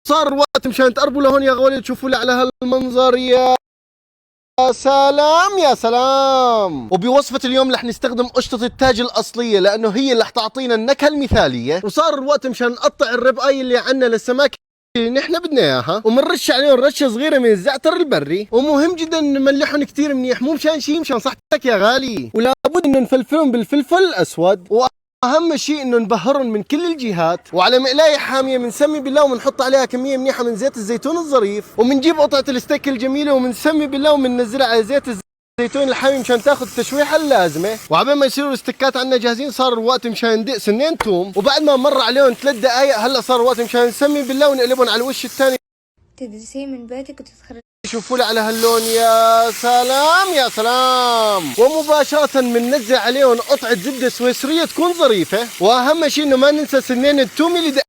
صار الوقت مشان تقربوا لهون يا غوالي تشوفوا لي على هالمنظر. يا سلام يا سلام. وبوصفة اليوم رح نستخدم قشطة التاج الأصلية لأنه هي اللي رح تعطينا النكهة المثالية. وصار الوقت مشان نقطع الرب اي اللي عنا للسمك اللي نحن بدنا اياها، ومنرش عليهم رشه صغيره من الزعتر البري، ومهم جدا نملحهم كثير منيح، مو مشان شيء، مشان صحتك يا غالي. ولابد انه نفلفلهم بالفلفل الاسود، واهم شيء انه نبهرهم من كل الجهات. وعلى مقلايه حاميه بنسمي بالله وبنحط عليها كميه منيحه من زيت الزيتون الظريف، وبنجيب قطعه الستيك الجميله وبنسمي بالله وبننزلها على زيت الزيتون الحامي مشان تاخذ التشويحه اللازمه. وعبين ما يصيروا الستيكات عندنا جاهزين صار الوقت مشان ندق سنين توم، وبعد ما مر عليهم 3 دقائق هلا صار الوقت مشان نسمي بالله ونقلبهم على الوش الثاني. تدرسيه من بيتك وتتخرجي. شوفوا لي على هاللون. يا سلام يا سلام. ومباشرة بننزل عليهم قطعة زبدة سويسرية تكون ظريفة، واهم شيء انه ما ننسى سنين التوم اللي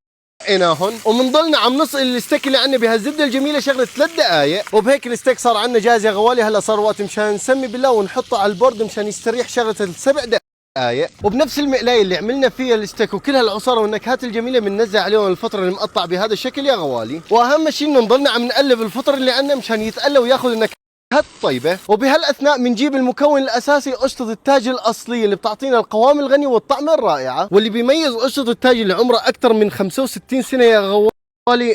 دقيناهم، وبنضلنا عم نسقي الستيك اللي عندنا بهالزبدة الجميلة شغلة 3 دقائق. وبهيك الستيك صار عندنا جاهز يا غوالي. هلا صار وقت مشان نسمي بالله ونحطه على البورد مشان يستريح شغلة 7 دقائق. وبنفس المقلايه اللي عملنا فيها الستيك وكل هالعصاره والنكهات الجميله بننزل عليهم الفطر المقطع بهذا الشكل يا غوالي. واهم شيء انه نضلنا عم نقلب الفطر اللي عندنا مشان يتقلى وياخذ النكهات الطيبه. وبهالاثناء بنجيب المكون الاساسي قشطه التاج الاصليه اللي بتعطينا القوام الغني والطعم الرائعه، واللي بيميز قشطه التاج اللي عمرها اكثر من 65 سنه يا غوالي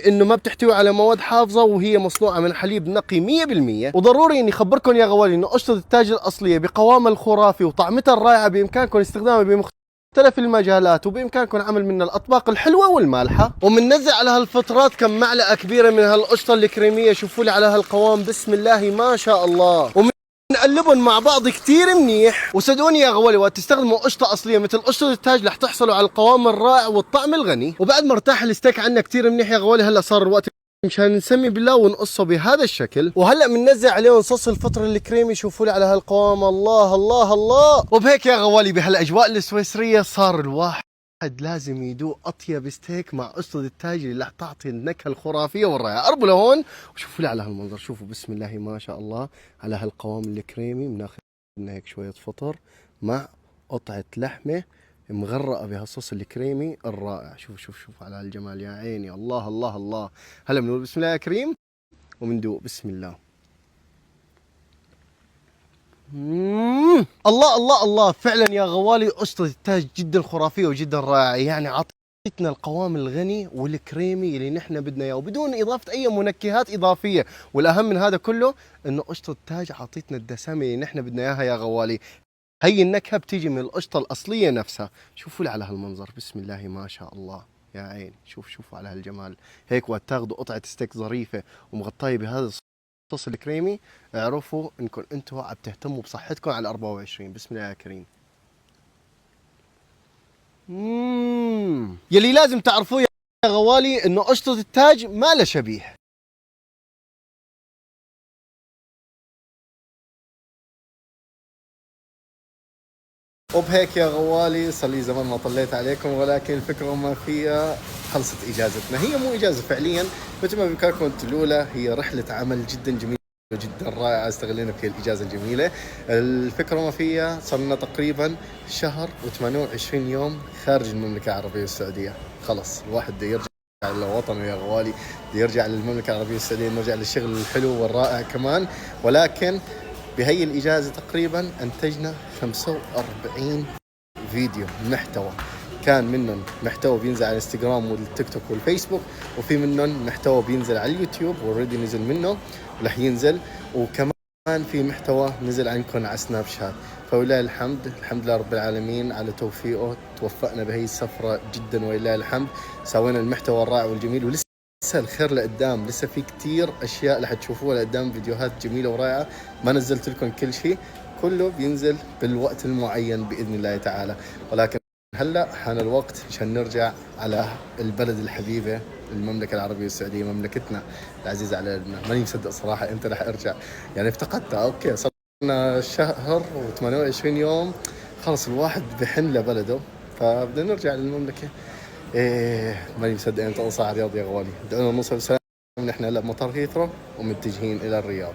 انه ما بتحتوي على مواد حافظه، وهي مصنوعه من حليب نقي 100%. وضروري اني اخبركم يا غوالي انه قشطه التاج الاصليه بقوامها الخرافي وطعمتها الرائعه بامكانكم استخدامها بمختلف المجالات، وبامكانكم عمل منها الاطباق الحلوه والمالحه. ومننزل على هالفترات كم معلقه كبيره من هالقشطه الكريميه. شوفوا لي على هالقوام بسم الله ما شاء الله. نقلبهم مع بعض كثير منيح. وصدقوني يا غوالي وقت تستخدموا قشطه اصليه مثل قشطه التاج رح تحصلوا على القوام الرائع والطعم الغني. وبعد ما ارتاح الستيك عندنا كثير منيح يا غوالي هلا صار الوقت مشان نسمي بالله ونقصه بهذا الشكل. وهلا بننزل عليهم صوص الفطر الكريمي. شوفوا لي على هالقوام. الله الله الله. وبهيك يا غوالي بهالاجواء السويسريه صار الواحد لازم يدوق اطيب ستيك مع قشطه التاج اللي رح تعطي النكهه الخرافيه والرائعه. قربوا لهون وشوفوا لي على هالمنظر. شوفوا بسم الله ما شاء الله على هالقوام الكريمي. بناخذ لنا هيك شويه فطر مع قطعه لحمه مغرقه بهالصوص الكريمي الرائع. شوف شوف شوف على هالجمال يا عيني. الله الله الله. هلا بنقول بسم الله يا كريم وبندوق بسم الله. الله الله الله. فعلا يا غوالي قشطة التاج جدا خرافية وجدا رائعة، يعني عطتنا القوام الغني والكريمي اللي نحن بدنا اياه وبدون اضافة اي منكهات اضافية. والاهم من هذا كله انه قشطة التاج عطتنا الدسامة اللي نحن بدنا اياها يا غوالي. هي النكهة بتيجي من القشطة الأصلية نفسها. شوفوا لي على هالمنظر بسم الله ما شاء الله يا عين. شوفوا على هالجمال. هيك وقت تاخذوا قطعة ستيك ظريفة ومغطية بهذا الصوص الكريمي اعرفوا انكم انتم عم تهتموا بصحتكم على 24. بسم الله يا كريم. يلي لازم تعرفوه يا غوالي انه قشطة التاج ما لها شبيه. وبهيك يا غوالي صار لي زمان ما طليت عليكم، ولكن الفكره ما فيها خلصت اجازتنا. هي مو اجازه فعليا، مثل ما بامكانكم تقولوا هي رحله عمل جدا جميله وجدا رائعه استغلينا فيها الاجازه الجميله. الفكره ما فيها صار لنا تقريبا شهر و28 يوم خارج المملكه العربيه السعوديه. خلص الواحد بده يرجع لوطنه يا غوالي، بده يرجع للمملكه العربيه السعوديه، نرجع للشغل الحلو والرائع كمان. ولكن بهي الإجازة تقريبا أنتجنا 45 فيديو محتوى، كان منهم محتوى بينزل على الانستغرام والتيك توك والفيسبوك، وفي منهم محتوى بينزل على اليوتيوب اوريدي نزل منه ورح ينزل، وكمان في محتوى نزل عندكم على سناب شات. فولله الحمد، الحمد لله رب العالمين على توفيقه توفقنا بهي السفرة جدا ولله الحمد. سوينا المحتوى الرائع والجميل، ولسه الخير لقدام، لسه في كتير اشياء رح تشوفوها لقدام، فيديوهات جميله ورائعه. ما نزلت لكم كل شيء، كله بينزل بالوقت المعين باذن الله تعالى. ولكن هلا حان الوقت عشان نرجع على البلد الحبيبه المملكه العربيه السعوديه، مملكتنا العزيزه على قلبنا. ماني مصدق صراحه امتى رح ارجع، يعني افتقدتها. اوكي صار لنا شهر و28 يوم، خلص الواحد بحن لبلده، فبدنا نرجع للمملكه. ايه ماني مصدق امتى اوصل على الرياض يا غوالي. بدنا نوصل بسلام. نحن هلا بمطار هيثرو ومتجهين الى الرياض.